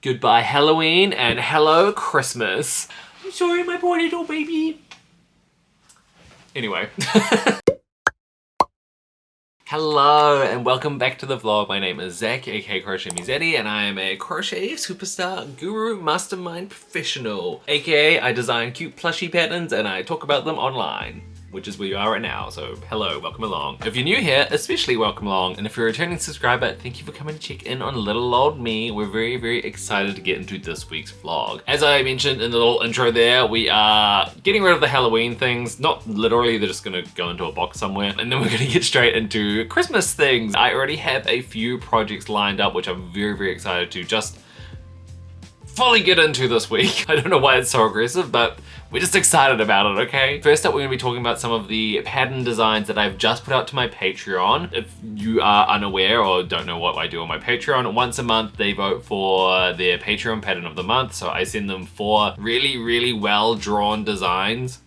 Goodbye Halloween and hello Christmas. I'm sorry, my poor little baby. Anyway. Hello and welcome back to the vlog. My name is Zach, aka Crochet Zv-E10, and I am a crochet superstar, guru, mastermind professional. AKA I design cute plushie patterns and I talk about them online, which is where you are right now. So hello, welcome along. If you're new here, especially welcome along. And if you're a returning subscriber, thank you for coming to check in on little old me. We're very, very excited to get into this week's vlog. As I mentioned in the little intro there, we are getting rid of the Halloween things. Not literally, they're just gonna go into a box somewhere. And then we're gonna get straight into Christmas things. I already have a few projects lined up, which I'm very, very excited to just fully get into this week. I don't know why it's so aggressive, but we're just excited about it, okay? First up, we're gonna be talking about some of the pattern designs that I've just put out to my Patreon. If you are unaware or don't know what I do on my Patreon, once a month they vote for their Patreon pattern of the month. So I send them 4 really, really well-drawn designs,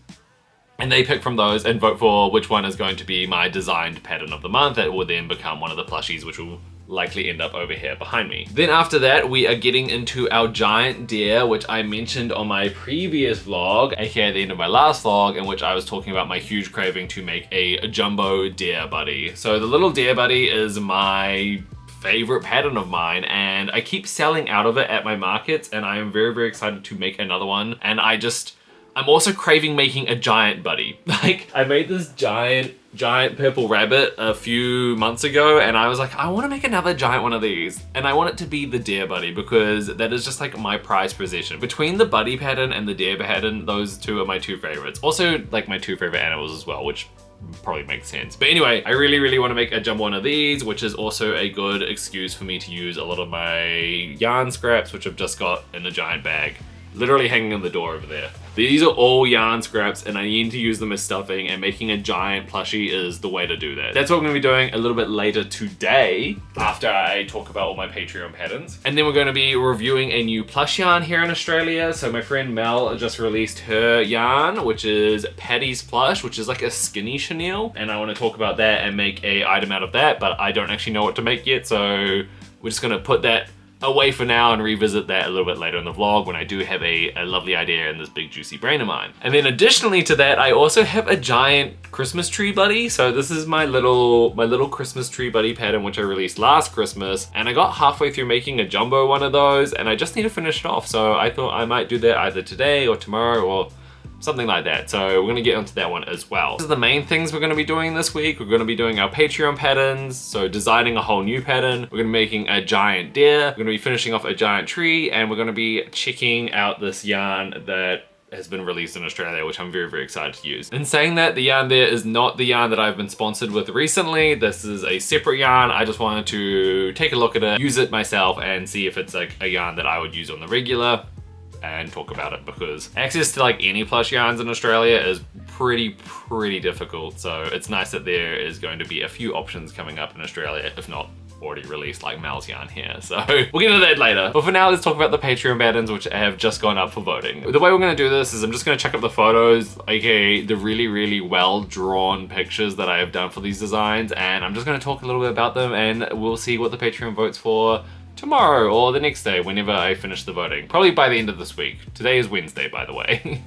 and they pick from those and vote for which one is going to be my designed pattern of the month. That will then become one of the plushies, which will likely end up over here behind me. Then after that, we are getting into our giant deer, which I mentioned on my previous vlog, aka the end of my last vlog, in which I was talking about my huge craving to make a jumbo deer buddy. So the little deer buddy is my favorite pattern of mine, and I keep selling out of it at my markets, and I am very, very excited to make another one. And I'm also craving making a giant buddy. Like, I made this giant purple rabbit a few months ago, and I was like, I want to make another giant one of these, and I want it to be the deer buddy because that is just like my prized possession. Between the buddy pattern and the deer pattern, those two are my 2 favorites. Also, like, my 2 favorite animals as well, which probably makes sense. But anyway, I really, really want to make a jumbo one of these, which is also a good excuse for me to use a lot of my yarn scraps, which I've just got in a giant bag, literally hanging on the door over there. These are all yarn scraps, and I need to use them as stuffing, and making a giant plushie is the way to do that. That's what I'm gonna be doing a little bit later today, after I talk about all my Patreon patterns. And then we're gonna be reviewing a new plush yarn here in Australia. So my friend Mel just released her yarn, which is Patti's plush, which is like a skinny chenille. And I wanna talk about that and make a item out of that, but I don't actually know what to make yet. So we're just gonna put that away for now and revisit that a little bit later in the vlog when I do have a lovely idea in this big juicy brain of mine. And then additionally to that, I also have a giant Christmas tree buddy. So this is my little Christmas tree buddy pattern, which I released last Christmas, and I got halfway through making a jumbo one of those, and I just need to finish it off. So I thought I might do that either today or tomorrow or something like that. So we're gonna get onto that one as well. These are the main things we're gonna be doing this week. We're gonna be doing our Patreon patterns, so designing a whole new pattern. We're gonna be making a giant deer. We're gonna be finishing off a giant tree, and we're gonna be checking out this yarn that has been released in Australia, which I'm very, very excited to use. In saying that, the yarn there is not the yarn that I've been sponsored with recently. This is a separate yarn. I just wanted to take a look at it, use it myself, and see if it's like a yarn that I would use on the regular, and talk about it, because access to like any plush yarns in Australia is pretty difficult. So it's nice that there is going to be a few options coming up in Australia, if not already released like Mel's yarn here. So we'll get into that later. But for now, let's talk about the Patreon patterns, which have just gone up for voting. The way we're gonna do this is I'm just gonna check up the photos, aka the really, really well-drawn pictures that I have done for these designs, and I'm just gonna talk a little bit about them, and we'll see what the Patreon votes for tomorrow or the next day, whenever I finish the voting. Probably by the end of this week. Today is Wednesday, by the way.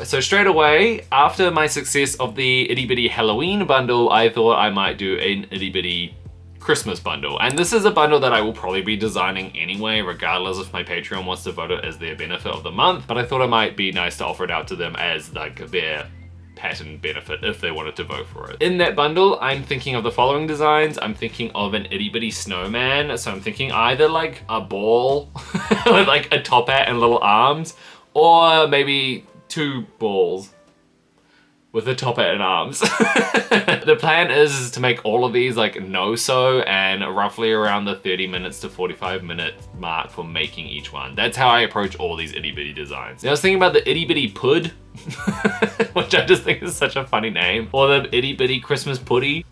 So straight away, after my success of the itty bitty Halloween bundle, I thought I might do an itty bitty Christmas bundle. And this is a bundle that I will probably be designing anyway, regardless if my Patreon wants to vote it as their benefit of the month. But I thought it might be nice to offer it out to them as like their pattern benefit if they wanted to vote for it. In that bundle, I'm thinking of the following designs. I'm thinking of an itty bitty snowman. So I'm thinking either like a ball with like a top hat and little arms, or maybe 2 balls with a top hat and arms. The plan is to make all of these like no-sew, and roughly around the 30 minutes to 45 minute mark for making each one. That's how I approach all these itty bitty designs. Now I was thinking about the itty bitty pud, which I just think is such a funny name, or the itty bitty Christmas putty.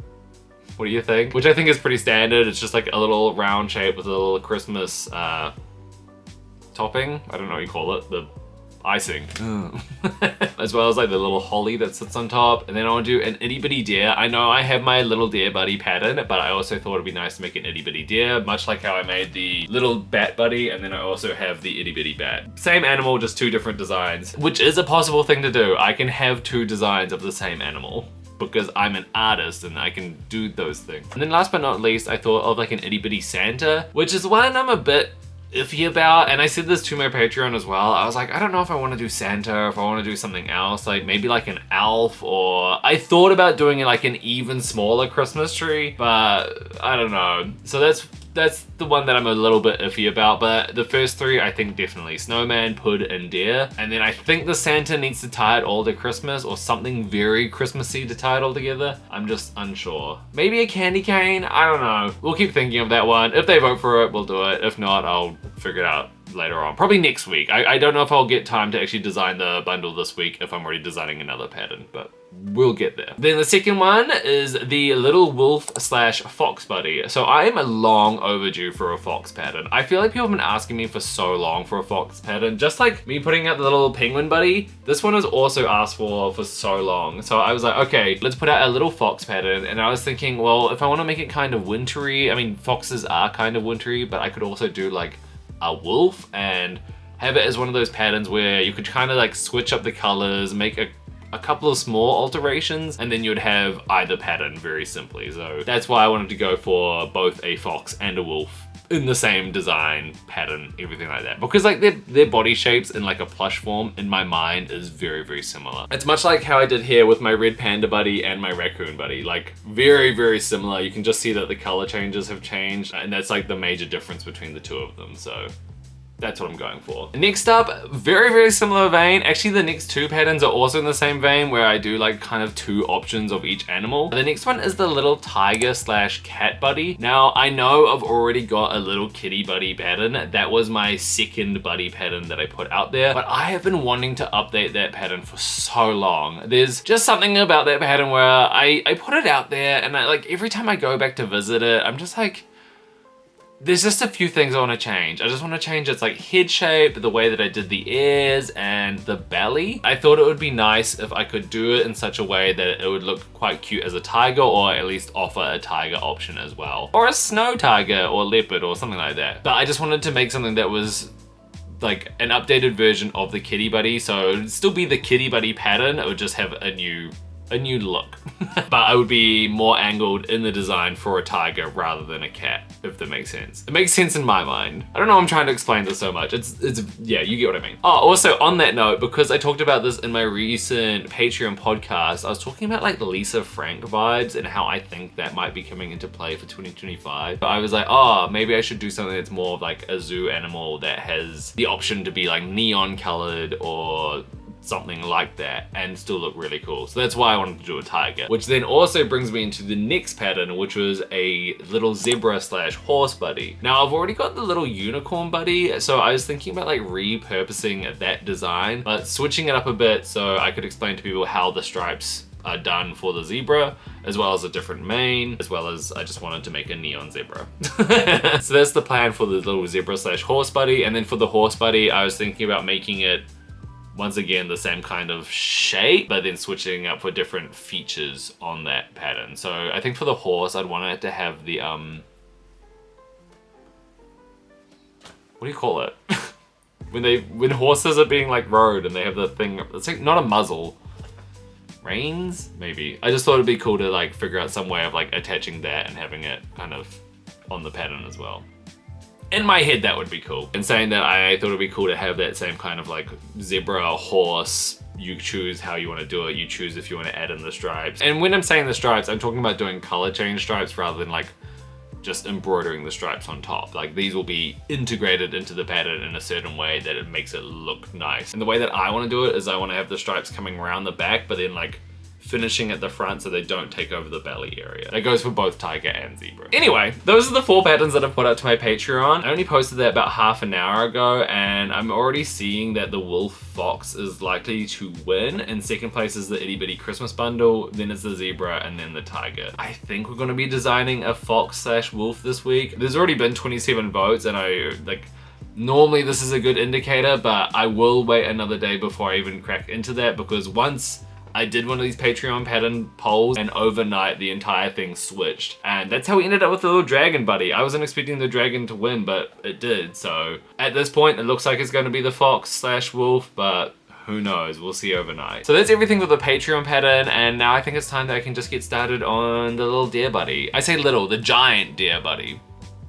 What do you think? Which I think is pretty standard. It's just like a little round shape with a little Christmas topping. I don't know what you call it. The icing. As well as like the little holly that sits on top. And then I want to do an itty bitty deer. I know I have my little deer buddy pattern, but I also thought it'd be nice to make an itty bitty deer, much like how I made the little bat buddy, and then I also have the itty bitty bat. Same animal, just two different designs, which is a possible thing to do. I can have two designs of the same animal, because I'm an artist and I can do those things. And then last but not least, I thought of like an itty bitty Santa, which is one I'm a bit iffy about, and I said this to my Patreon as well. I was like, I don't know if I want to do Santa or if I want to do something else, like maybe like an elf, or I thought about doing like an even smaller Christmas tree, but I don't know. So that's the one that I'm a little bit iffy about, but the first three I think definitely: snowman, pud, and deer. And then I think the Santa needs to tie it all to Christmas, or something very Christmassy to tie it all together. I'm just unsure. Maybe a candy cane? I don't know. We'll keep thinking of that one. If they vote for it, we'll do it. If not, I'll figure it out later on. Probably next week. I don't know if I'll get time to actually design the bundle this week if I'm already designing another pattern, but we'll get there. Then the second one is the little wolf slash fox buddy. So I am long overdue for a fox pattern. I feel like people have been asking me for so long for a fox pattern. Just like me putting out the little penguin buddy, this one was also asked for so long. So I was like, okay, let's put out a little fox pattern. And I was thinking, well, if I want to make it kind of wintry, I mean, foxes are kind of wintry, but I could also do like a wolf and have it as one of those patterns where you could kind of like switch up the colors, make a couple of small alterations, and then you'd have either pattern very simply. So that's why I wanted to go for both a fox and a wolf in the same design, pattern, everything like that. Because like their body shapes in like a plush form in my mind is very, very similar. It's much like how I did here with my red panda buddy and my raccoon buddy. Like very, very similar. You can just see that the color changes have changed, and that's like the major difference between the two of them. So that's what I'm going for. Next up, very, very similar vein. Actually, the next two patterns are also in the same vein, where I do like kind of two options of each animal. The next one is the little tiger slash cat buddy. Now, I know I've already got a little kitty buddy pattern. That was my second buddy pattern that I put out there, but I have been wanting to update that pattern for so long. There's just something about that pattern where I put it out there, and like every time I go back to visit it, I'm just like, there's just a few things I want to change. I just want to change its like head shape, the way that I did the ears, and the belly. I thought it would be nice if I could do it in such a way that it would look quite cute as a tiger, or at least offer a tiger option as well. Or a snow tiger or leopard or something like that. But I just wanted to make something that was like an updated version of the kitty buddy. So it would still be the kitty buddy pattern. It would just have a new look. But I would be more angled in the design for a tiger rather than a cat, if that makes sense. It makes sense in my mind. I don't know, I'm trying to explain this so much. It's yeah, you get what I mean. Oh, also on that note, because I talked about this in my recent Patreon podcast, I was talking about like Lisa Frank vibes and how I think that might be coming into play for 2025. But I was like, oh, maybe I should do something that's more of like a zoo animal that has the option to be like neon colored or something like that and still look really cool. So that's why I wanted to do a tiger, which then also brings me into the next pattern, which was a little zebra slash horse buddy. Now I've already got the little unicorn buddy, so I was thinking about like repurposing that design, but switching it up a bit so I could explain to people how the stripes are done for the zebra, as well as a different mane, as well as I just wanted to make a neon zebra. So that's the plan for the little zebra slash horse buddy. And then for the horse buddy, I was thinking about making it once again the same kind of shape, but then switching up for different features on that pattern. So I think for the horse, I'd want it to have the what do you call it? when horses are being like rode and they have the thing, it's like not a muzzle, reins maybe. I just thought it'd be cool to like figure out some way of like attaching that and having it kind of on the pattern as well. In my head, that would be cool. And saying that, I thought it'd be cool to have that same kind of like zebra, horse, you choose how you want to do it. You choose if you want to add in the stripes. And when I'm saying the stripes, I'm talking about doing color change stripes rather than like just embroidering the stripes on top. Like these will be integrated into the pattern in a certain way that it makes it look nice. And the way that I want to do it is I want to have the stripes coming around the back, but then like finishing at the front so they don't take over the belly area. That goes for both tiger and zebra. Anyway, those are the 4 patterns that I've put out to my Patreon. I only posted that about half an hour ago, and I'm already seeing that the wolf fox is likely to win. In second place is the itty bitty Christmas bundle, then it's the zebra, and then the tiger. I think we're gonna be designing a fox slash wolf this week. There's already been 27 votes, and Normally this is a good indicator, but I will wait another day before I even crack into that, because once I did one of these Patreon pattern polls and overnight the entire thing switched. And that's how we ended up with the little dragon buddy. I wasn't expecting the dragon to win, but it did. So at this point, it looks like it's going to be the fox/wolf, but who knows? We'll see overnight. So that's everything with the Patreon pattern, and now I think it's time that I can just get started on the little deer buddy. I say little, the giant deer buddy.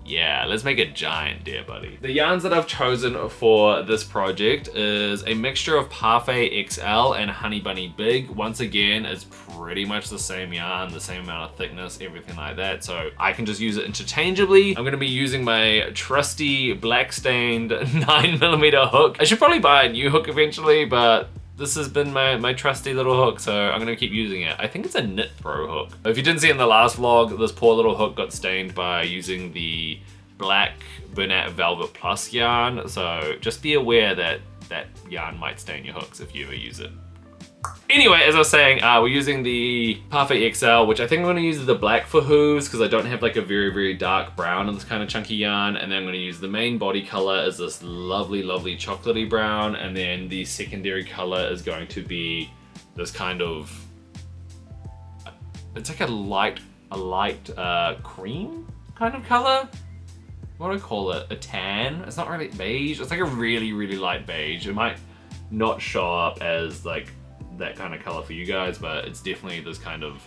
Yeah, let's make a giant deer buddy. The yarns that I've chosen for this project is a mixture of Parfait XL and Honey Bunny Big. Once again, it's pretty much the same yarn, the same amount of thickness, everything like that. So I can just use it interchangeably. I'm gonna be using my trusty black stained 9mm hook. I should probably buy a new hook eventually, but this has been my trusty little hook, so I'm gonna keep using it. I think it's a Knit Pro hook. If you didn't see in the last vlog, this poor little hook got stained by using the black Bernat Velvet Plus yarn, so just be aware that that yarn might stain your hooks if you ever use it. Anyway, as I was saying, we're using the Parfait XL, which I think I'm going to use the black for hooves because I don't have like a very, very dark brown in this kind of chunky yarn. And then I'm going to use the main body color as this lovely, lovely chocolatey brown. And then the secondary color is going to be this kind of, it's like a light cream kind of color. What do I call it? A tan? It's not really beige. It's like a really, really light beige. It might not show up as like that kind of color for you guys, but it's definitely this kind of,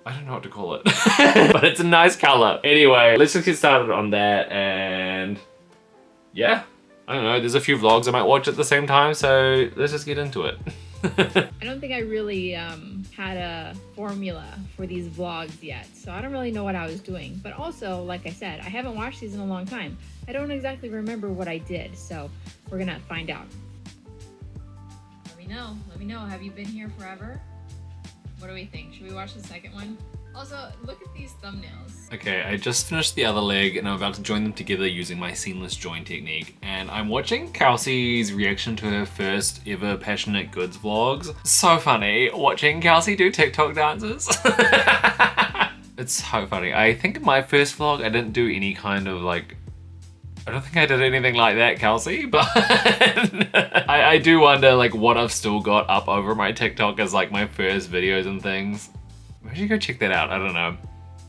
I don't know what to call it, but it's a nice color. Anyway, let's just get started on that, and yeah, I don't know, there's a few vlogs I might watch at the same time, so let's just get into it. I don't think I really had a formula for these vlogs yet, so I don't really know what I was doing. But also, like I said, I haven't watched these in a long time. I don't exactly remember what I did, so we're gonna find out. Let me know. Have you been here forever? What do we think? Should we watch the second one? Also, look at these thumbnails. Okay, I just finished the other leg and I'm about to join them together using my seamless join technique. And I'm watching Kelsey's reaction to her first ever Passionate Goods vlogs. So funny watching Kelsey do TikTok dances. It's so funny. I think in my first vlog I didn't do any kind of like, I don't think I did anything like that, Kelsey, but I do wonder like what I've still got up over my TikTok as like my first videos and things. Maybe you go check that out, I don't know.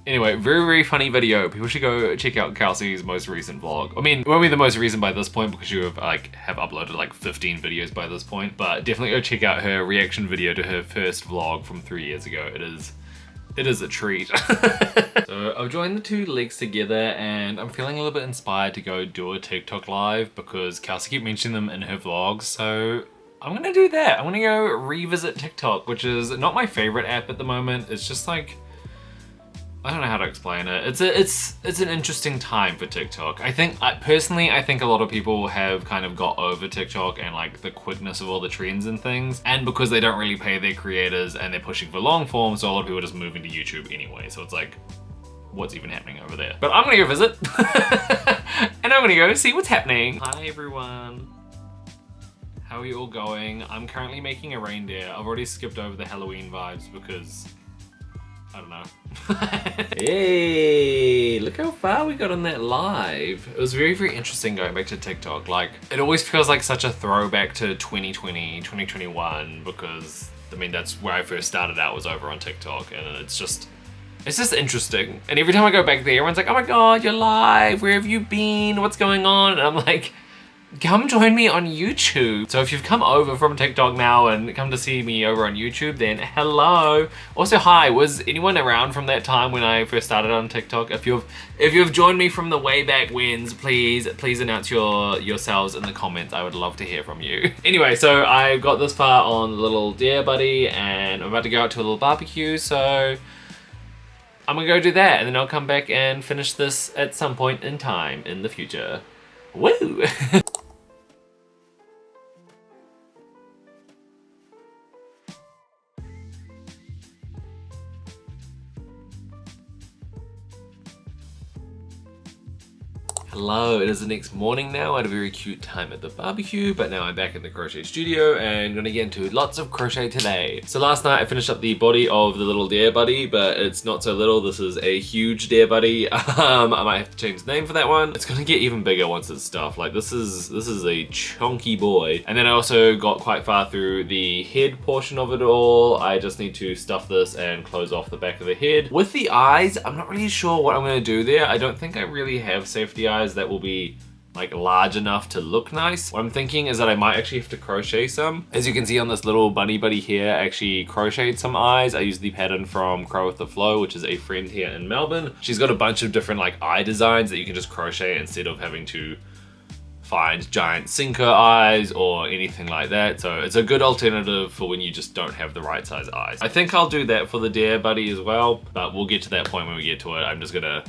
Anyway, very, very funny video. People should go check out Kelsey's most recent vlog. I mean, it won't be the most recent by this point because you have uploaded like 15 videos by this point, but definitely go check out her reaction video to her first vlog from 3 years ago. It is a treat. So I've joined the two legs together and I'm feeling a little bit inspired to go do a TikTok live because Kelsey kept mentioning them in her vlogs. So I'm gonna do that. I'm gonna go revisit TikTok, which is not my favorite app at the moment. It's just like, I don't know how to explain it. It's an interesting time for TikTok. Personally, I think a lot of people have kind of got over TikTok and like the quickness of all the trends and things. And because they don't really pay their creators and they're pushing for long form, so a lot of people are just moving to YouTube anyway. So it's like, what's even happening over there? But I'm gonna go visit and I'm gonna go see what's happening. Hi everyone. How are you all going? I'm currently making a reindeer. I've already skipped over the Halloween vibes because I don't know. Hey, look how far we got on that live. It was very, very interesting going back to TikTok. Like, it always feels like such a throwback to 2020, 2021, because, I mean, that's where I first started out, was over on TikTok, and it's just interesting. And every time I go back there, everyone's like, oh my God, you're live. Where have you been? What's going on? And I'm like, come join me on YouTube. So if you've come over from TikTok now and come to see me over on YouTube, then hello. Also, hi, was anyone around from that time when I first started on TikTok? If you've joined me from the way back whens, please announce yourselves in the comments. I would love to hear from you. Anyway, so I got this far on the little deer buddy and I'm about to go out to a little barbecue, so I'm gonna go do that and then I'll come back and finish this at some point in time in the future. Woo! Hello, it is the next morning now. I had a very cute time at the barbecue, but now I'm back in the crochet studio and gonna get into lots of crochet today. So last night I finished up the body of the little deer buddy, but it's not so little. This is a huge deer buddy. I might have to change the name for that one. It's gonna get even bigger once it's stuffed. Like this is a chunky boy. And then I also got quite far through the head portion of it all. I just need to stuff this and close off the back of the head. With the eyes, I'm not really sure what I'm gonna do there. I don't think I really have safety eyes that will be like large enough to look nice. What I'm thinking is that I might actually have to crochet some. As you can see on this little bunny buddy here, I actually crocheted some eyes. I used the pattern from Crow with the Flow, which is a friend here in Melbourne. She's got a bunch of different like eye designs that you can just crochet instead of having to find giant sinker eyes or anything like that. So it's a good alternative for when you just don't have the right size eyes. I think I'll do that for the deer buddy as well, but we'll get to that point when we get to it. I'm just gonna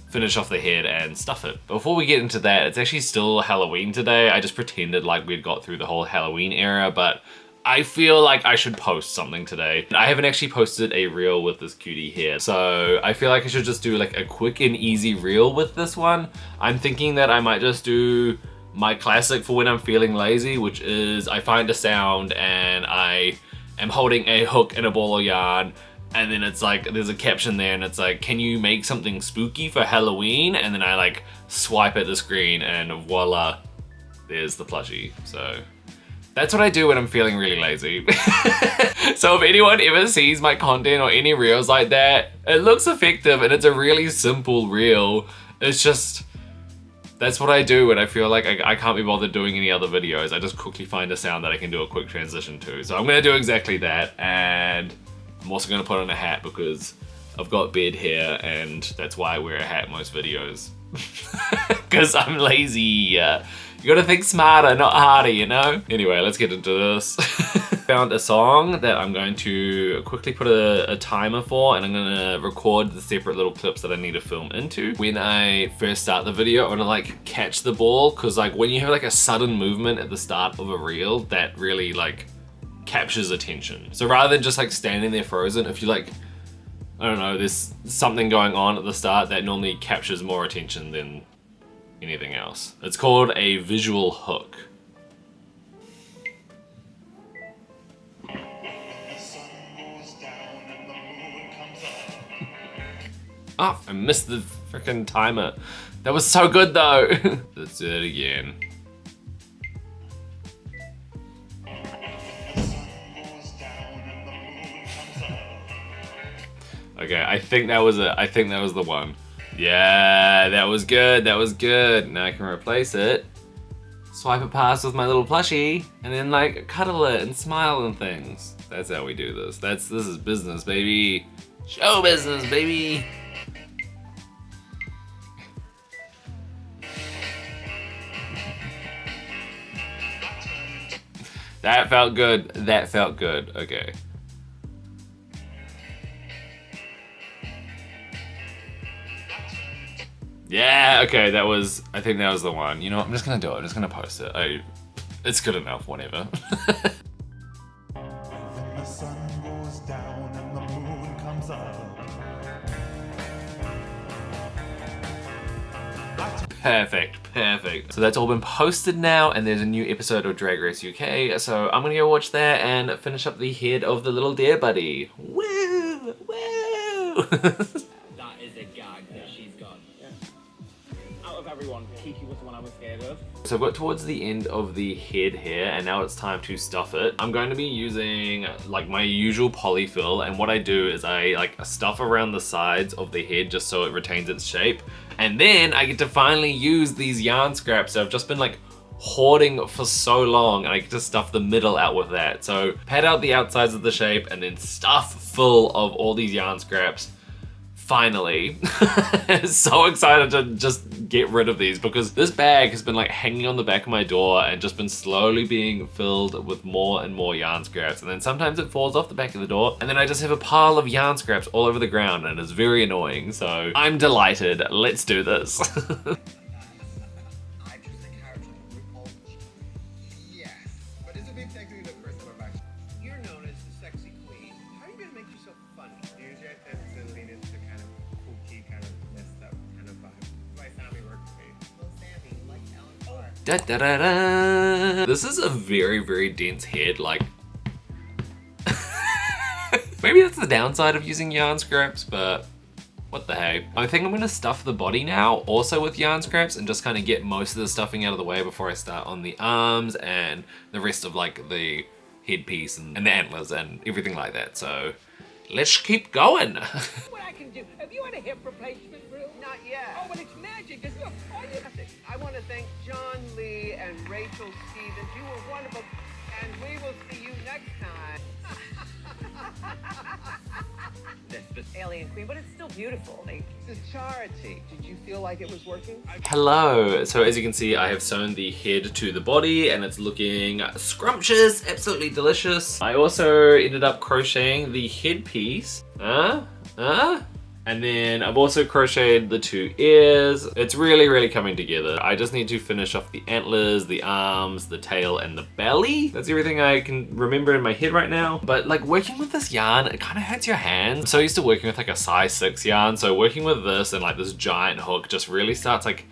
finish off the head and stuff it. Before we get into that, it's actually still Halloween today. I just pretended like we'd got through the whole Halloween era, but I feel like I should post something today. I haven't actually posted a reel with this cutie here, so I feel like I should just do like a quick and easy reel with this one. I'm thinking that I might just do my classic for when I'm feeling lazy, which is I find a sound and I am holding a hook and a ball of yarn, and then it's like there's a caption there and it's like, can you make something spooky for Halloween? And then I like swipe at the screen and voila, there's the plushie. So that's what I do when I'm feeling really lazy. So if anyone ever sees my content or any reels like that, it looks effective and it's a really simple reel. It's just, that's what I do when I feel like I can't be bothered doing any other videos. I just quickly find a sound that I can do a quick transition to. So I'm gonna do exactly that, and I'm also gonna put on a hat because I've got beard hair and that's why I wear a hat in most videos. Because I'm lazy. You gotta think smarter, not harder, you know? Anyway, let's get into this. Found a song that I'm going to quickly put a timer for, and I'm gonna record the separate little clips that I need to film into. When I first start the video, I wanna like catch the ball, because like when you have like a sudden movement at the start of a reel, that really like captures attention. So rather than just like standing there frozen, if you like, I don't know, there's something going on at the start that normally captures more attention than anything else. It's called a visual hook. Oh, I missed the freaking timer. That was so good though. Let's do it again. Okay, I think that was it. I think that was the one. Yeah, that was good. That was good. Now I can replace it. Swipe it past with my little plushie, and then like cuddle it and smile and things. That's how we do this. This is business, baby. Show business, baby. That felt good. That felt good. Okay. Yeah, okay, I think that was the one. You know what, I'm just gonna do it. I'm just gonna post it. It's good enough, whatever. When the sun goes down and the moon comes up. Perfect, perfect. So that's all been posted now, and there's a new episode of Drag Race UK, so I'm gonna go watch that and finish up the head of the little deer buddy. Woo! Woo! That is a gag that she's got. Yeah. Out of everyone, Kiki was the one I was scared of. So I've got towards the end of the head here, and now it's time to stuff it. I'm going to be using like my usual polyfill, and what I do is I like stuff around the sides of the head just so it retains its shape. And then I get to finally use these yarn scraps that I've just been like hoarding for so long, and I get to stuff the middle out with that. So pad out the outsides of the shape and then stuff full of all these yarn scraps. Finally. So excited to just get rid of these, because this bag has been like hanging on the back of my door and just been slowly being filled with more and more yarn scraps, and then sometimes it falls off the back of the door and then I just have a pile of yarn scraps all over the ground, and it's very annoying. So I'm delighted. Let's do this. You're known as the sexy queen. How are you gonna make yourself funny? Use your sensibility into kind of kooky, kind of messed up kind of vibe. My Sammy works for me. Well, Sam, Da, da, da, da. This is a very, very dense head, like maybe that's the downside of using yarn scraps, but what the heck. I think I'm gonna stuff the body now also with yarn scraps and just kind of get most of the stuffing out of the way before I start on the arms and the rest of like the headpiece and the antlers and everything like that. So let's keep going. What I can do? Have you had a hip replacement, Brew? Not yet. Oh, well, it's magic. It's look, all you have to... I want to thank John Lee and Rachel Stevens. You were wonderful, and we will see you next time. This alien queen, but it's still beautiful. Like, It's a charity. Did you feel like it was working? Hello. So as you can see, I have sewn the head to the body and it's looking scrumptious, absolutely delicious. I also ended up crocheting the headpiece. And then I've also crocheted the two ears. It's really, really coming together. I just need to finish off the antlers, the arms, the tail, and the belly. That's everything I can remember in my head right now. But like working with this yarn, it kind of hurts your hands. I'm so used to working with like a size 6 yarn. So working with this and like this giant hook just really starts like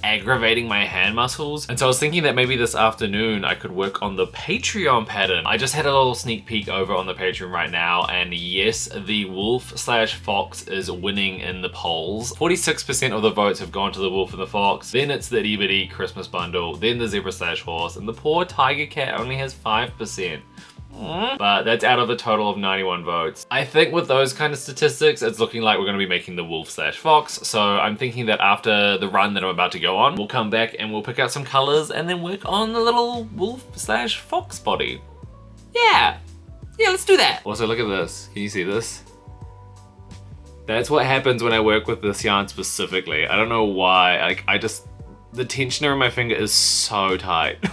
aggravating my hand muscles. And so I was thinking that maybe this afternoon I could work on the Patreon pattern. I just had a little sneak peek over on the Patreon right now, and yes, the wolf/fox is winning in the polls. 46% of the votes have gone to the wolf and the fox, then it's the itty bitty Christmas bundle, then the zebra/horse, and the poor tiger cat only has 5%. But that's out of a total of 91 votes. I think with those kind of statistics, it's looking like we're going to be making the wolf/fox. So I'm thinking that after the run that I'm about to go on, we'll come back and we'll pick out some colors and then work on the little wolf/fox body. Yeah, let's do that. Also, look at this. Can you see this? That's what happens when I work with this yarn specifically. I don't know why. Like, the tensioner in my finger is so tight.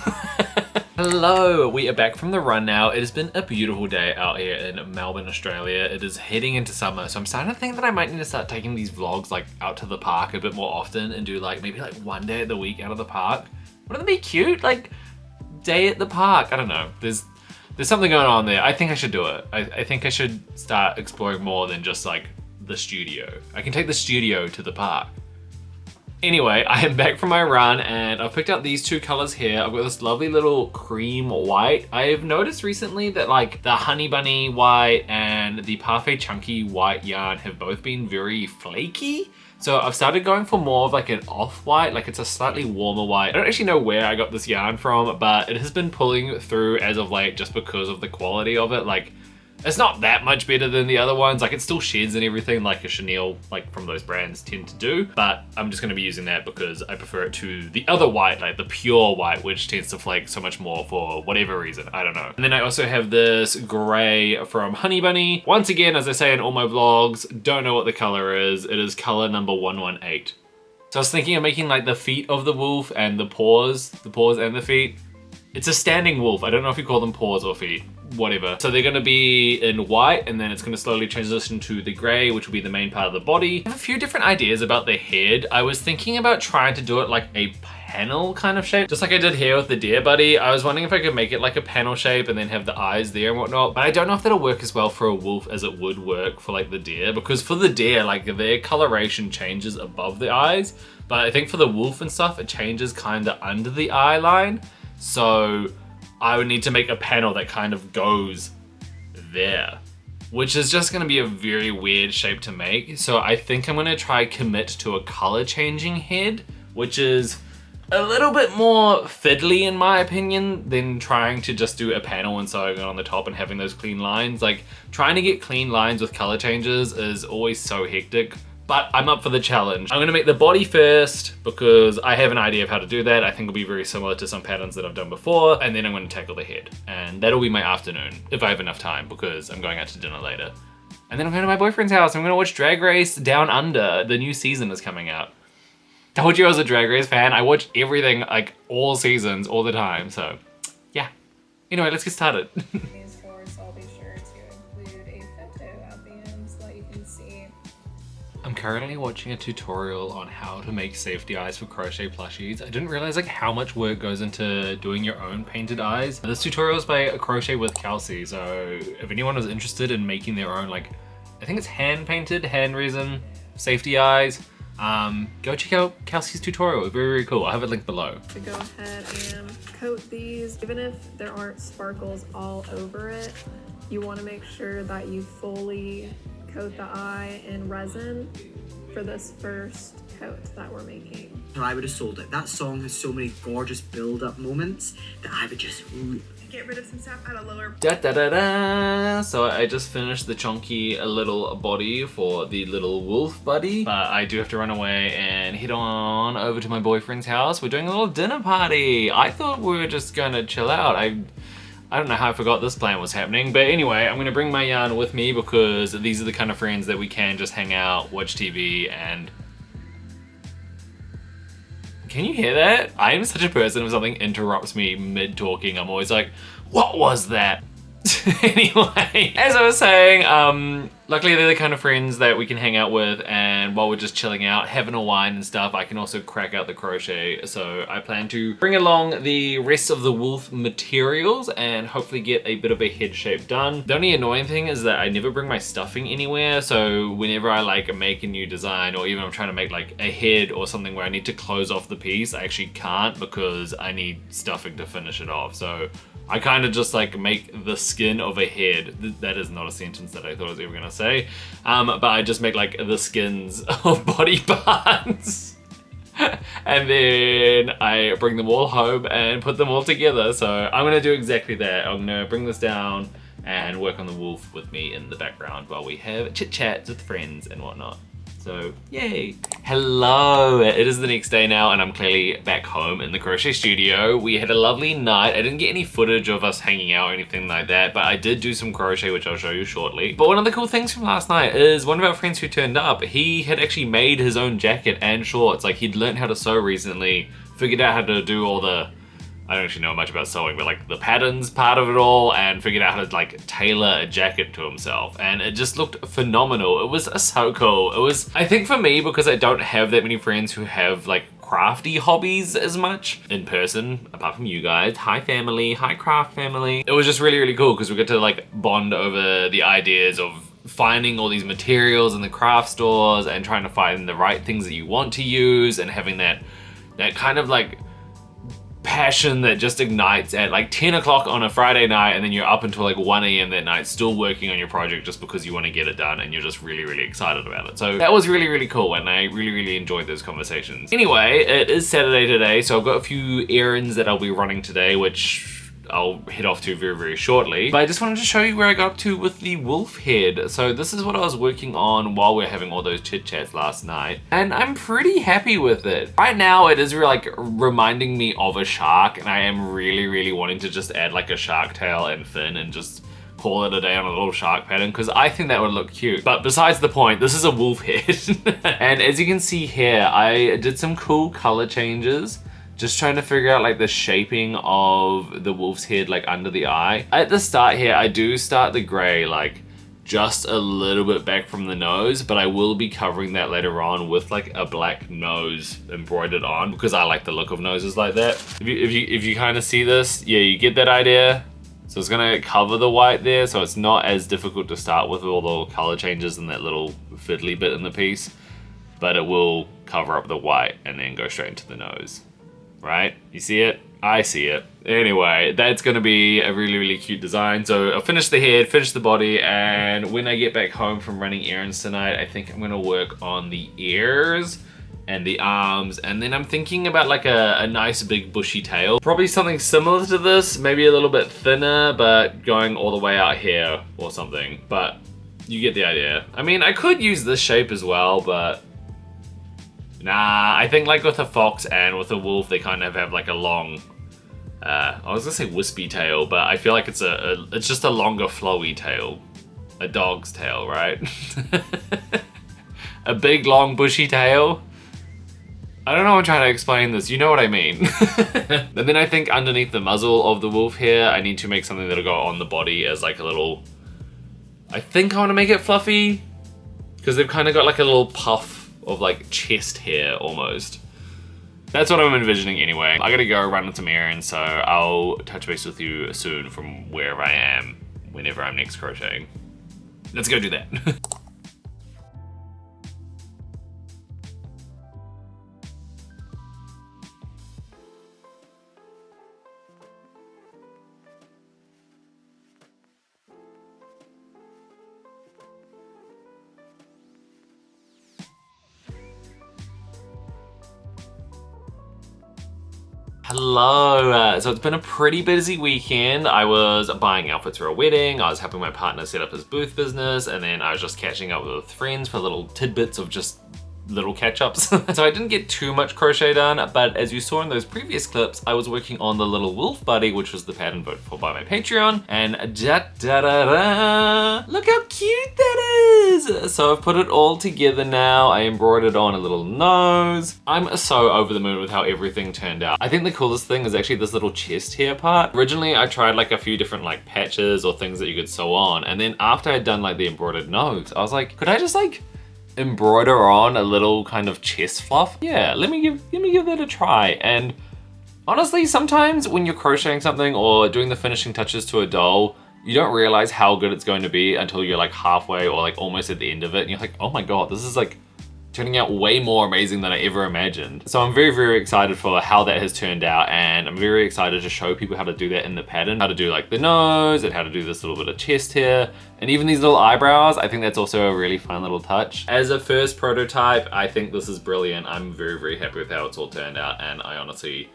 Hello, we are back from the run now. It has been a beautiful day out here in Melbourne, Australia. It is heading into summer, so I'm starting to think that I might need to start taking these vlogs like out to the park a bit more often and do like maybe like one day of the week out of the park. Wouldn't that be cute? Like day at the park. I don't know. There's something going on there. I think I should do it. I think I should start exploring more than just like the studio. I can take the studio to the park. Anyway, I am back from my run and I've picked out these two colors here. I've got this lovely little cream white. I've noticed recently that like the Honey Bunny white and the Parfait Chunky white yarn have both been very flaky. So I've started going for more of like an off-white, like it's a slightly warmer white. I don't actually know where I got this yarn from, but it has been pulling through as of late just because of the quality of it. Like, it's not that much better than the other ones. Like it still sheds and everything like a chenille, like from those brands tend to do. But I'm just gonna be using that because I prefer it to the other white, like the pure white, which tends to flake so much more for whatever reason, I don't know. And then I also have this gray from Honey Bunny. Once again, as I say in all my vlogs, don't know what the color is. It is color number 118. So I was thinking of making like the feet of the wolf and the paws and the feet. It's a standing wolf. I don't know if you call them paws or feet. Whatever. So they're gonna be in white and then it's gonna slowly transition to the gray, which will be the main part of the body. I have a few different ideas about the head. I was thinking about trying to do it like a panel kind of shape, just like I did here with the deer buddy. I was wondering if I could make it like a panel shape and then have the eyes there and whatnot, but I don't know if that'll work as well for a wolf as it would work for like the deer, because for the deer, like their coloration changes above the eyes, but I think for the wolf and stuff, it changes kind of under the eye line. So I would need to make a panel that kind of goes there, which is just gonna be a very weird shape to make. So I think I'm gonna try commit to a color changing head, which is a little bit more fiddly in my opinion than trying to just do a panel and sewing it on the top and having those clean lines. Like trying to get clean lines with color changes is always so hectic. But I'm up for the challenge. I'm gonna make the body first because I have an idea of how to do that. I think it'll be very similar to some patterns that I've done before, and then I'm gonna tackle the head. And that'll be my afternoon, if I have enough time, because I'm going out to dinner later. And then I'm going to my boyfriend's house. I'm gonna watch Drag Race Down Under. The new season is coming out. Told you I was a Drag Race fan. I watch everything, like all seasons, all the time, so yeah. Anyway, let's get started. These four, so I'll be sure to include a photo at the end so that you can see. I'm currently watching a tutorial on how to make safety eyes for crochet plushies. I didn't realize like how much work goes into doing your own painted eyes. This tutorial is by Crochet with Kelsey, so if anyone was interested in making their own, like, I think it's hand painted, hand resin safety eyes, go check out Kelsey's tutorial. It's very, very cool. I'll have it linked below. To go ahead and coat these, even if there aren't sparkles all over it, you want to make sure that you fully coat the eye in resin for this first coat that we're making. Or I would have sold it. That song has so many gorgeous build-up moments that I would just Get rid of some sap at a lower. Da da da da! So I just finished the chunky little body for the little wolf buddy. But I do have to run away and head on over to my boyfriend's house. We're doing a little dinner party. I thought we were just gonna chill out. I don't know how I forgot this plan was happening. But anyway, I'm gonna bring my yarn with me because these are the kind of friends that we can just hang out, watch TV, and... Can you hear that? I am such a person, if something interrupts me mid-talking, I'm always like, what was that? Anyway, as I was saying, luckily they're the kind of friends that we can hang out with, and while we're just chilling out, having a wine and stuff, I can also crack out the crochet. So I plan to bring along the rest of the wolf materials and hopefully get a bit of a head shape done. The only annoying thing is that I never bring my stuffing anywhere, so whenever I like make a new design, or even I'm trying to make like a head or something where I need to close off the piece, I actually can't because I need stuffing to finish it off. So I kind of just like make the skin of a head. That is not a sentence that I thought I was ever gonna say. But I just make like the skins of body parts. And then I bring them all home and put them all together. So I'm gonna do exactly that. I'm gonna bring this down and work on the wolf with me in the background while we have chit chats with friends and whatnot. So, yay. Hello, it is the next day now and I'm clearly back home in the crochet studio. We had a lovely night. I didn't get any footage of us hanging out or anything like that, but I did do some crochet, which I'll show you shortly. But one of the cool things from last night is one of our friends who turned up, he had actually made his own jacket and shorts. Like, he'd learned how to sew recently, figured out how to do all the, I don't actually know much about sewing, but like the patterns part of it all, and figured out how to like tailor a jacket to himself. And it just looked phenomenal. It was so cool. It was, I think for me, because I don't have that many friends who have like crafty hobbies as much in person, apart from you guys. Hi family, hi craft family. It was just really, really cool because we get to like bond over the ideas of finding all these materials in the craft stores and trying to find the right things that you want to use, and having that kind of like passion that just ignites at like 10 o'clock on a Friday night, and then you're up until like 1 a.m. that night still working on your project just because you want to get it done and you're just really, really excited about it. So that was really, really cool, and I really, really enjoyed those conversations. Anyway, it is Saturday today, so I've got a few errands that I'll be running today, which I'll head off to very, very shortly. But I just wanted to show you where I got up to with the wolf head. So this is what I was working on while we were having all those chit chats last night, and I'm pretty happy with it. Right now it is like reminding me of a shark, and I am really, really wanting to just add like a shark tail and fin and just call it a day on a little shark pattern, because I think that would look cute. But besides the point, this is a wolf head. And as you can see here, I did some cool color changes. Just trying to figure out like the shaping of the wolf's head like under the eye. At the start here, I do start the gray like just a little bit back from the nose, but I will be covering that later on with like a black nose embroidered on, because I like the look of noses like that. If you kind of see this, yeah, you get that idea. So it's gonna cover the white there, so it's not as difficult to start with all the color changes and that little fiddly bit in the piece, but it will cover up the white and then go straight into the nose. Right? You see it? I see it. Anyway, that's gonna be a really, really cute design. So I'll finish the head, finish the body, and when I get back home from running errands tonight, I think I'm gonna work on the ears and the arms, and then I'm thinking about like a nice big bushy tail. Probably something similar to this, maybe a little bit thinner, but going all the way out here or something. But you get the idea. I mean, I could use this shape as well, but nah, I think like with a fox and with a wolf, they kind of have like a long, I was gonna say wispy tail, but I feel like it's just a longer flowy tail. A dog's tail, right? A big, long, bushy tail. I don't know how I'm trying to explain this, you know what I mean. And then I think underneath the muzzle of the wolf here, I need to make something that'll go on the body as like a little, I think I wanna make it fluffy, because they've kind of got like a little puff of like chest hair almost. That's what I'm envisioning anyway. I gotta go run some errands, so I'll touch base with you soon from wherever I am, whenever I'm next crocheting. Let's go do that. Hello. So it's been a pretty busy weekend. I was buying outfits for a wedding, I was helping my partner set up his booth business, and then I was just catching up with friends for little tidbits of just little catch-ups. So I didn't get too much crochet done, but as you saw in those previous clips, I was working on the little wolf buddy, which was the pattern voted for by my Patreon, and da-da-da-da, look how cute that is! So I've put it all together now. I embroidered on a little nose. I'm so over the moon with how everything turned out. I think the coolest thing is actually this little chest hair part. Originally, I tried like a few different like patches or things that you could sew on, and then after I'd done like the embroidered nose, I was like, could I just like embroider on a little kind of chest fluff? Yeah, let me give that a try. And honestly, sometimes when you're crocheting something or doing the finishing touches to a doll, you don't realize how good it's going to be until you're like halfway or like almost at the end of it, and you're like, oh my god, this is like turning out way more amazing than I ever imagined. So I'm very, very excited for how that has turned out, and I'm very excited to show people how to do that in the pattern, how to do like the nose and how to do this little bit of chest hair and even these little eyebrows. I think that's also a really fun little touch. As a first prototype, I think this is brilliant. I'm very, very happy with how it's all turned out, and I honestly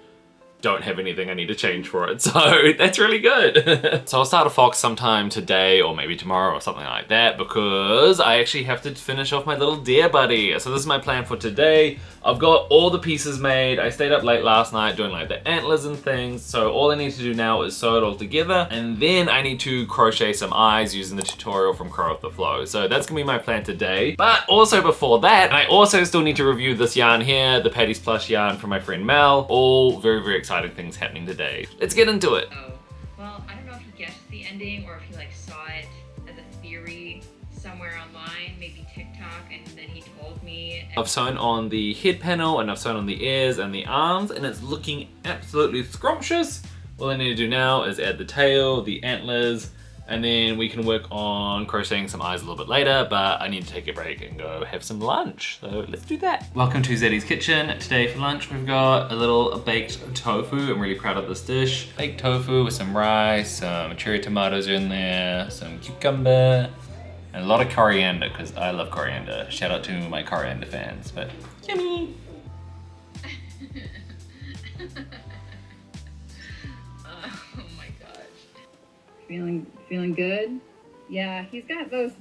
don't have anything I need to change for it, so that's really good. So I'll start a fox sometime today or maybe tomorrow or something like that, because I actually have to finish off my little deer buddy. So this is my plan for today. I've got all the pieces made. I stayed up late last night doing like the antlers and things, so all I need to do now is sew it all together, and then I need to crochet some eyes using the tutorial from Crow with the Flow. So that's gonna be my plan today. But also before that, I also still need to review this yarn here, the Patti's Plush yarn from my friend Mel. All very, very exciting things happening today. Let's get into it. Oh, well, I don't know if he guessed the ending or if he like saw it as a theory somewhere online, maybe TikTok, and then he told me. I've sewn on the head panel and I've sewn on the ears and the arms, and it's looking absolutely scrumptious. All I need to do now is add the tail, the antlers, and then we can work on crocheting some eyes a little bit later, but I need to take a break and go have some lunch. So let's do that. Welcome to Zeddy's kitchen. Today for lunch, we've got a little baked tofu. I'm really proud of this dish. Baked tofu with some rice, some cherry tomatoes in there, some cucumber, and a lot of coriander, because I love coriander. Shout out to my coriander fans, but yummy. Feeling good? Yeah, he's got those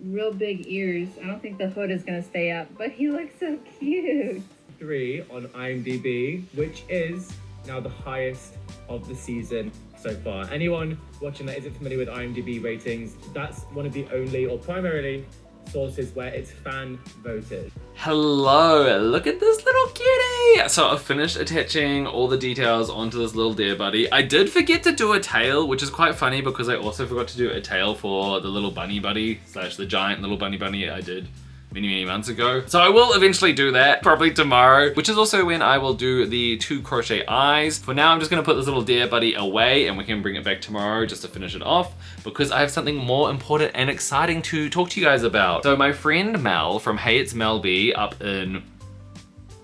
real big ears. I don't think the hood is gonna stay up, but he looks so cute. 3 on IMDb, which is now the highest of the season so far. Anyone watching that isn't familiar with IMDb ratings, that's one of the only or primarily sources where it's fan voted. Hello, look at this little kitty. So I've finished attaching all the details onto this little deer buddy. I did forget to do a tail, which is quite funny because I also forgot to do a tail for the little bunny buddy slash the giant little bunny I did many months ago. So I will eventually do that, probably tomorrow, which is also when I will do the 2 crochet eyes. For now, I'm just gonna put this little deer buddy away and we can bring it back tomorrow just to finish it off, because I have something more important and exciting to talk to you guys about. So my friend Mel from Hey It's Mel B up in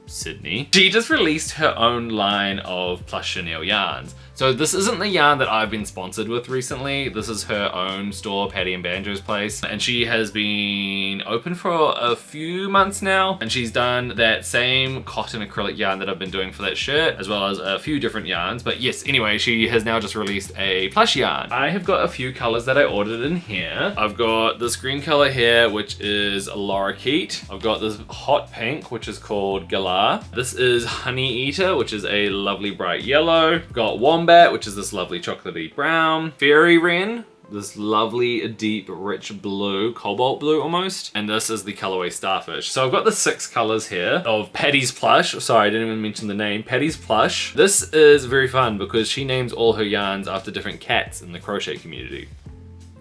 Sydney, she just released her own line of plush chenille yarns. So this isn't the yarn that I've been sponsored with recently. This is her own store, Patti and Banjo's place. And she has been open for a few months now. And she's done that same cotton acrylic yarn that I've been doing for that shirt, as well as a few different yarns. But yes, anyway, she has now just released a plush yarn. I have got a few colors that I ordered in here. I've got this green color here, which is lorikeet. I've got this hot pink, which is called galah. This is honey eater, which is a lovely bright yellow. I've got wombat, which is this lovely chocolatey brown. Fairy wren, this lovely deep rich blue, cobalt blue almost. And this is the colorway starfish. So I've got the 6 colors here of Patti's Plush. Sorry, I didn't even mention the name, Patti's Plush. This is very fun because she names all her yarns after different cats in the crochet community.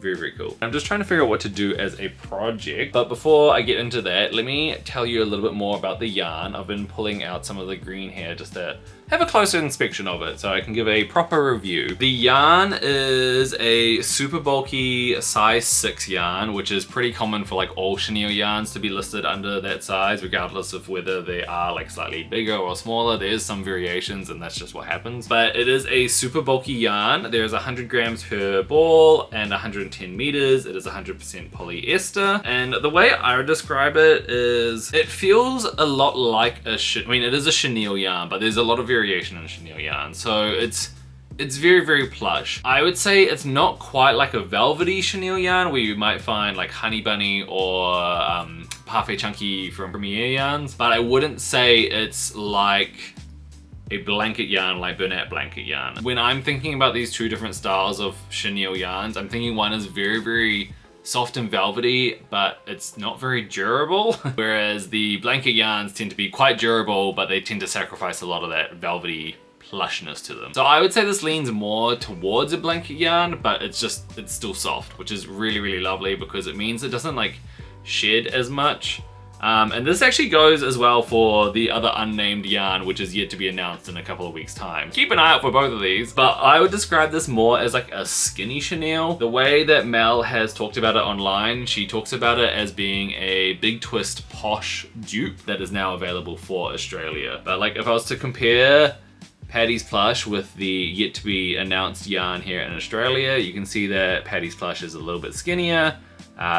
Very, very cool. I'm just trying to figure out what to do as a project, but before I get into that, let me tell you a little bit more about the yarn. I've been pulling out some of the green here just to have a closer inspection of it so I can give a proper review. The yarn is a super bulky size 6 yarn, which is pretty common for like all chenille yarns to be listed under that size, regardless of whether they are like slightly bigger or smaller. There's some variations and that's just what happens. But it is a super bulky yarn. There's 100 grams per ball and 110 meters. It is 100% polyester. And the way I would describe it is it feels a lot like it is a chenille yarn, but there's a lot of variations variation on chenille yarn. So it's very, very plush. I would say it's not quite like a velvety chenille yarn where you might find like Honey Bunny or Parfait Chunky from Premiere yarns, but I wouldn't say it's like a blanket yarn like Bernat blanket yarn. When I'm thinking about these two different styles of chenille yarns, I'm thinking one is very, very soft and velvety, but it's not very durable. Whereas the blanket yarns tend to be quite durable, but they tend to sacrifice a lot of that velvety plushness to them. So I would say this leans more towards a blanket yarn, but it's still soft, which is really, really lovely because it means it doesn't like shed as much. And this actually goes as well for the other unnamed yarn, which is yet to be announced in a couple of weeks' time. Keep an eye out for both of these, but I would describe this more as like a skinny chenille. The way that Mel has talked about it online, she talks about it as being a Big Twist Posh dupe that is now available for Australia. But like if I was to compare Patti's Plush with the yet to be announced yarn here in Australia, you can see that Patti's Plush is a little bit skinnier.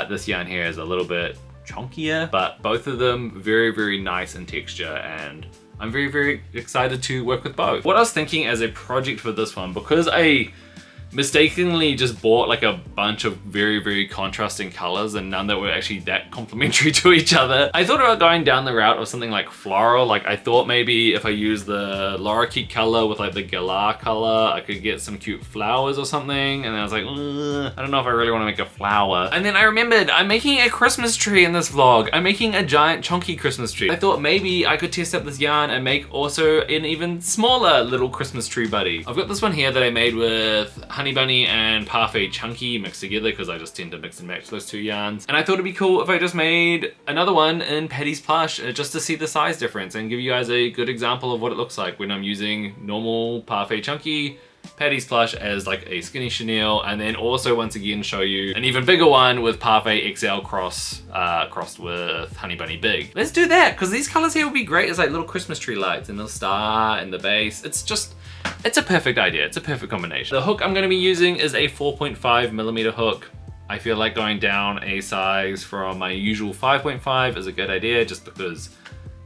This yarn here is a little bit chunkier, but both of them very, very nice in texture, and I'm very, very excited to work with both. What I was thinking as a project for this one, because I mistakenly just bought like a bunch of very, very contrasting colors and none that were actually that complementary to each other, I thought about going down the route of something like floral. Like I thought maybe if I use the lorikeet color with like the galah color, I could get some cute flowers or something. And then I was like, I don't know if I really want to make a flower. And then I remembered I'm making a Christmas tree in this vlog. I'm making a giant chunky Christmas tree. I thought maybe I could test out this yarn and make also an even smaller little Christmas tree buddy. I've got this one here that I made with Honey Bunny and Parfait Chunky mixed together because I just tend to mix and match those two yarns. And I thought it'd be cool if I just made another one in Patti's Plush just to see the size difference and give you guys a good example of what it looks like when I'm using normal Parfait Chunky, Patti's Plush as like a skinny chenille, and then also once again show you an even bigger one with Parfait XL crossed with Honey Bunny Big. Let's do that because these colors here will be great as like little Christmas tree lights and the star and the base. It's a perfect idea. It's a perfect combination. The hook I'm going to be using is a 4.5mm hook. I feel like going down a size from my usual 5.5 is a good idea just because,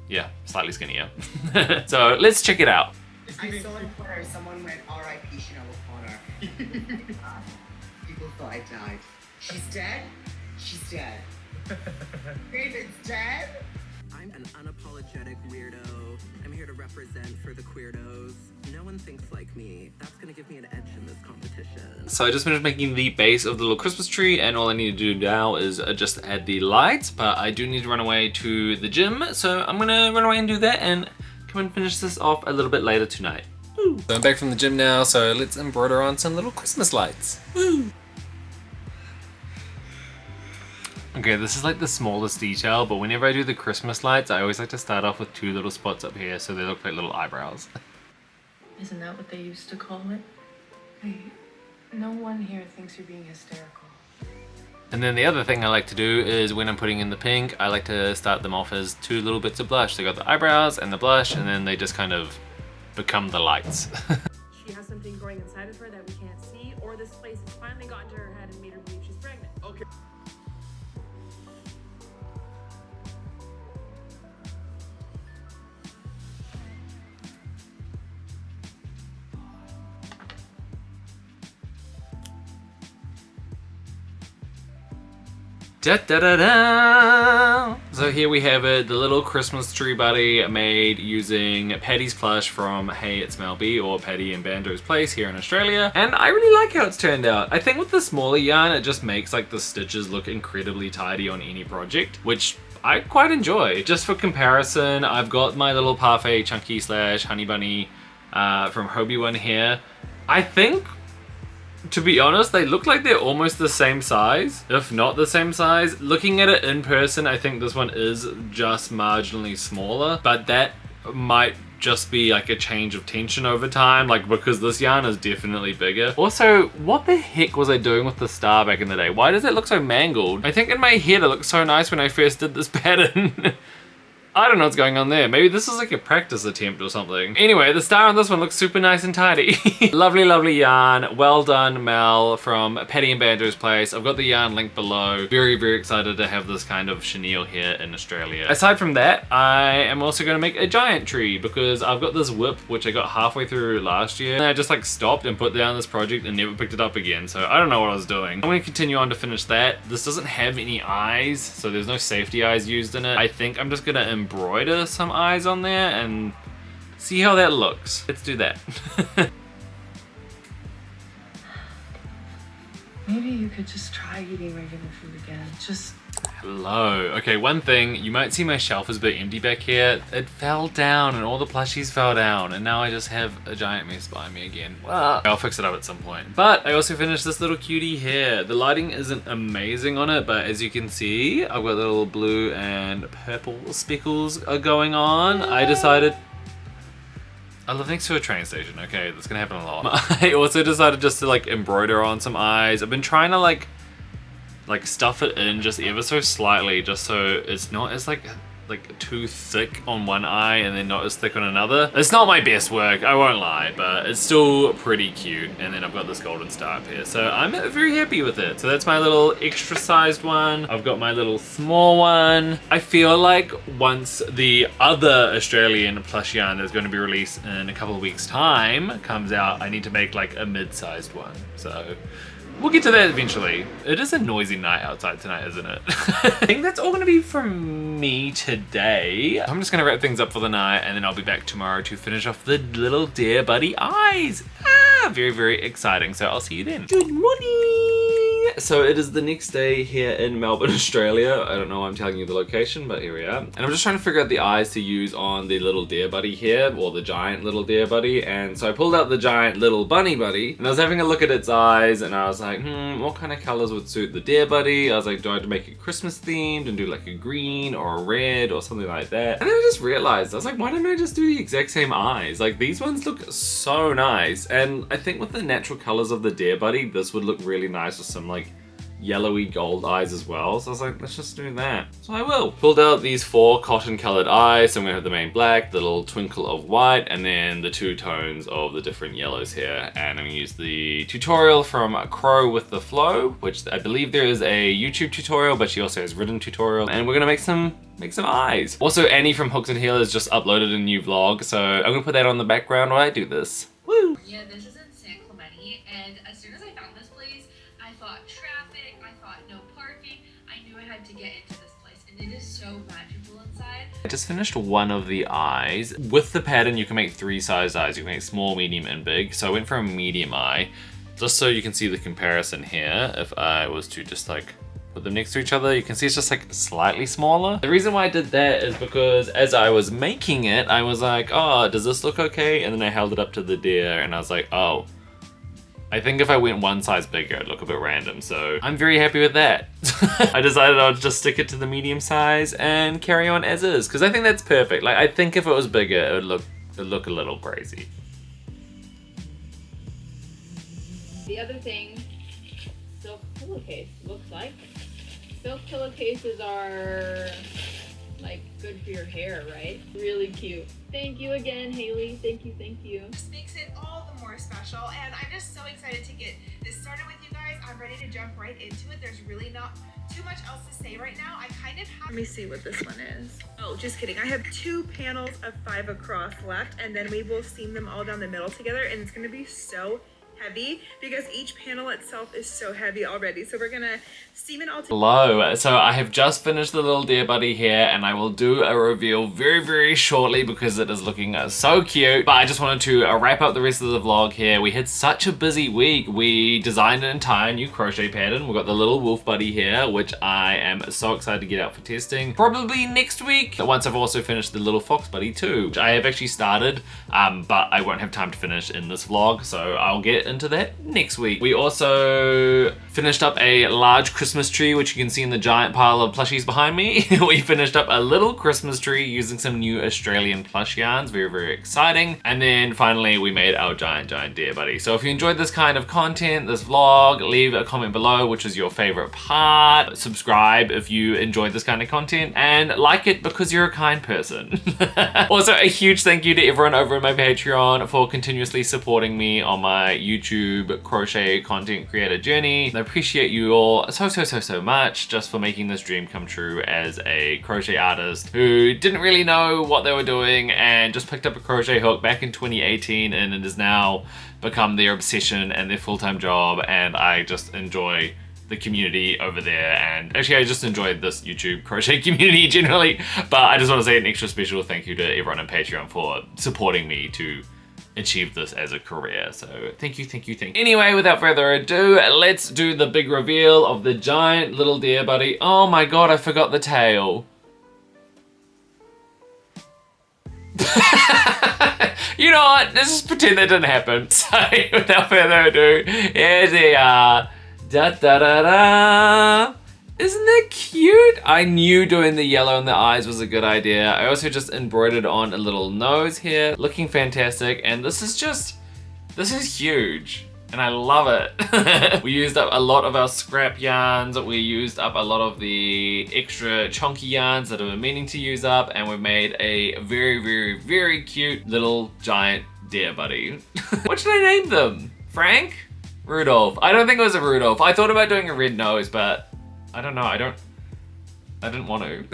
yeah, slightly skinnier. So let's check it out. I saw on Twitter someone went R.I.P. Chanel O'Connor. People thought I died. She's dead? She's dead. David's dead? I'm an unapologetic weirdo. I'm here to represent for the queerdos. No one thinks like me. That's gonna give me an edge in this competition. So I just finished making the base of the little Christmas tree, and all I need to do now is just add the lights, but I do need to run away to the gym, so I'm gonna run away and do that and come and finish this off a little bit later tonight. Woo. So I'm back from the gym now, so let's embroider on some little Christmas lights. Woo. Okay, this is like the smallest detail, but whenever I do the Christmas lights, I always like to start off with two little spots up here so they look like little eyebrows. Isn't that what they used to call it? Hey, no one here thinks you're being hysterical. And then the other thing I like to do is when I'm putting in the pink, I like to start them off as two little bits of blush. They got the eyebrows and the blush, and then they just kind of become the lights. She has something growing inside of her that we can't see, or this place has finally gotten to her head and made her believe she's pregnant. Okay. Da, da, da, da. So here we have it, the little Christmas tree buddy made using Patti's Plush from Hey It's Mel B, or Patti and Bando's Place here in Australia. And I really like how it's turned out. I think with the smaller yarn, it just makes like the stitches look incredibly tidy on any project, which I quite enjoy. Just for comparison, I've got my little Parfait Chunky / Honey Bunny from Hobie one here. I think, to be honest, they look like they're almost the same size, if not the same size. Looking at it in person, I think this one is just marginally smaller, but that might just be like a change of tension over time, like because this yarn is definitely bigger. Also, what the heck was I doing with the star back in the day? Why does it look so mangled? I think in my head it looked so nice when I first did this pattern. I don't know what's going on there. Maybe this is like a practice attempt or something. Anyway, the star on this one looks super nice and tidy. Lovely, lovely yarn. Well done, Mel, from Patti and Banjo's place. I've got the yarn linked below. Very, very excited to have this kind of chenille here in Australia. Aside from that, I am also going to make a giant tree because I've got this whip, which I got halfway through last year. And I just like stopped and put down this project and never picked it up again. So I don't know what I was doing. I'm going to continue on to finish that. This doesn't have any eyes, so there's no safety eyes used in it. I think I'm just going to embroider some eyes on there and see how that looks. Let's do that. Maybe you could just try eating regular food again. Just... Hello. Okay, one thing, you might see my shelf is a bit empty back here. It fell down and all the plushies fell down and now I just have a giant mess behind me again. Well, I'll fix it up at some point. But I also finished this little cutie here. The lighting isn't amazing on it, but as you can see, I've got little blue and purple speckles are going on. I decided... I live next to a train station, okay? That's gonna happen a lot. I also decided just to like embroider on some eyes. I've been trying to like stuff it in just ever so slightly, just so it's not as like too thick on one eye and then not as thick on another. It's not my best work, I won't lie, but it's still pretty cute. And then I've got this golden star up here, so I'm very happy with it. So that's my little extra sized one. I've got my little small one. I feel like once the other Australian plush yarn that's going to be released in a couple of weeks time comes out, I need to make like a mid-sized one. So we'll get to that eventually. It is a noisy night outside tonight, isn't it? I think that's all gonna be from me today. I'm just gonna wrap things up for the night and then I'll be back tomorrow to finish off the little Dear Buddy eyes. Very, very exciting. So I'll see you then. Good morning. So it is the next day here in Melbourne, Australia. I don't know why I'm telling you the location, but here we are. And I'm just trying to figure out the eyes to use on the little Dear Buddy here, or the giant little Dear Buddy. And so I pulled out the giant little bunny buddy and I was having a look at its eyes and I was like, what kind of colors would suit the Dear Buddy? I was like, do I have to make it Christmas themed and do like a green or a red or something like that? And then I just realized, I was like, why don't I just do the exact same eyes? Like these ones look so nice. And I think with the natural colors of the Dear Buddy, this would look really nice with some like yellowy gold eyes as well. So I was like, let's just do that. So I will. Pulled out these 4 cotton colored eyes. So I'm gonna have the main black, the little twinkle of white, and then the 2 tones of the different yellows here. And I'm gonna use the tutorial from Crow with the Flow, which I believe there is a YouTube tutorial, but she also has written tutorial. And we're gonna make some eyes. Also, Annie from Hooks and Healers just uploaded a new vlog. So I'm gonna put that on the background while I do this. Woo! Yeah, this is in San Clemente, and as soon as I found this place, I thought traffic, I thought no parking. I knew I had to get into this place, and it is so magical inside. I just finished one of the eyes. With the pattern, you can make 3 sized eyes. You can make small, medium, and big. So I went for a medium eye, just so you can see the comparison here. If I was to just like put them next to each other, you can see it's just like slightly smaller. The reason why I did that is because as I was making it, I was like, oh, does this look okay? And then I held it up to the deer and I was like, oh, I think if I went one size bigger, it'd look a bit random. So I'm very happy with that. I decided I'll just stick it to the medium size and carry on as is, because I think that's perfect. Like I think if it was bigger, it would look a little crazy. The other thing, silk pillowcase looks like. Silk pillowcases are like good for your hair, right? Really cute. Thank you again, Haley. Thank you, thank you. This makes it all the more special, and I'm just so excited to get this started with you guys. I'm ready to jump right into it. There's really not too much else to say right now. I kind of have... Let me see what this one is. Oh, just kidding. I have 2 panels of 5 across left, and then we will seam them all down the middle together, and it's gonna be so heavy because each panel itself is so heavy already. So we're gonna seam it all together. Hello, so I have just finished the little Dear Buddy here and I will do a reveal very, very shortly because it is looking so cute. But I just wanted to wrap up the rest of the vlog here. We had such a busy week. We designed an entire new crochet pattern. We've got the little wolf buddy here, which I am so excited to get out for testing. Probably next week, once I've also finished the little fox buddy too, which I have actually started, but I won't have time to finish in this vlog. So I'll get get into that next week. We also finished up a large Christmas tree, which you can see in the giant pile of plushies behind me. We finished up a little Christmas tree using some new Australian plush yarns. Very, very exciting. And then finally, we made our giant deer buddy. So if you enjoyed this kind of content, this vlog, leave a comment below which is your favorite part. Subscribe if you enjoyed this kind of content, and like it because you're a kind person. Also, a huge thank you to everyone over on my Patreon for continuously supporting me on my YouTube crochet content creator journey. I appreciate you all so much just for making this dream come true as a crochet artist who didn't really know what they were doing and just picked up a crochet hook back in 2018, and it has now become their obsession and their full-time job, and I just enjoy the community over there. And actually, I just enjoyed this YouTube crochet community generally, but I just want to say an extra special thank you to everyone on Patreon for supporting me to achieve this as a career. So thank you. Anyway, without further ado, let's do the big reveal of the giant little deer buddy. Oh my god, I forgot the tail. You know what, let's just pretend that didn't happen. So without further ado, here they are. Da da da da. Isn't that cute? I knew doing the yellow in the eyes was a good idea. I also just embroidered on a little nose here, looking fantastic. And this is huge, and I love it. We used up a lot of our scrap yarns. We used up a lot of the extra chunky yarns that I've been meaning to use up, and we've made a very cute little giant deer buddy. What should I name them? Frank? Rudolph. I don't think it was a Rudolph. I thought about doing a red nose, but I don't know. I didn't want to.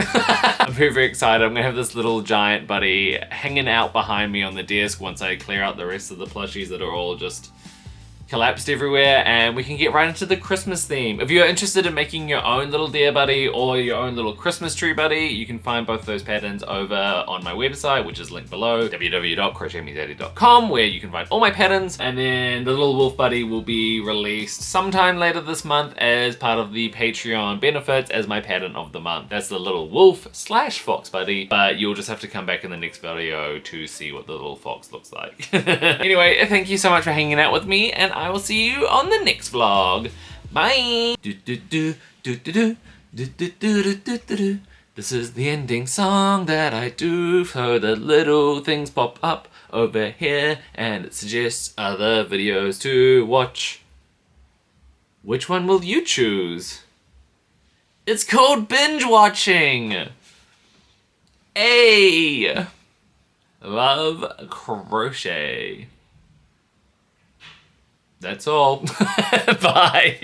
I'm very excited. I'm gonna have this little giant buddy hanging out behind me on the desk once I clear out the rest of the plushies that are all just collapsed everywhere, and we can get right into the Christmas theme. If you're interested in making your own little deer buddy or your own little Christmas tree buddy, you can find both those patterns over on my website, which is linked below, www.crochetmezaddy.com, where you can find all my patterns. And then the little wolf buddy will be released sometime later this month as part of the Patreon benefits as my pattern of the month. That's the little wolf / fox buddy, but you'll just have to come back in the next video to see what the little fox looks like. Anyway, thank you so much for hanging out with me, and I will see you on the next vlog. Bye! This is the ending song that I do so the little things pop up over here and it suggests other videos to watch. Which one will you choose? It's called binge watching! Hey! Love crochet. That's all. Bye.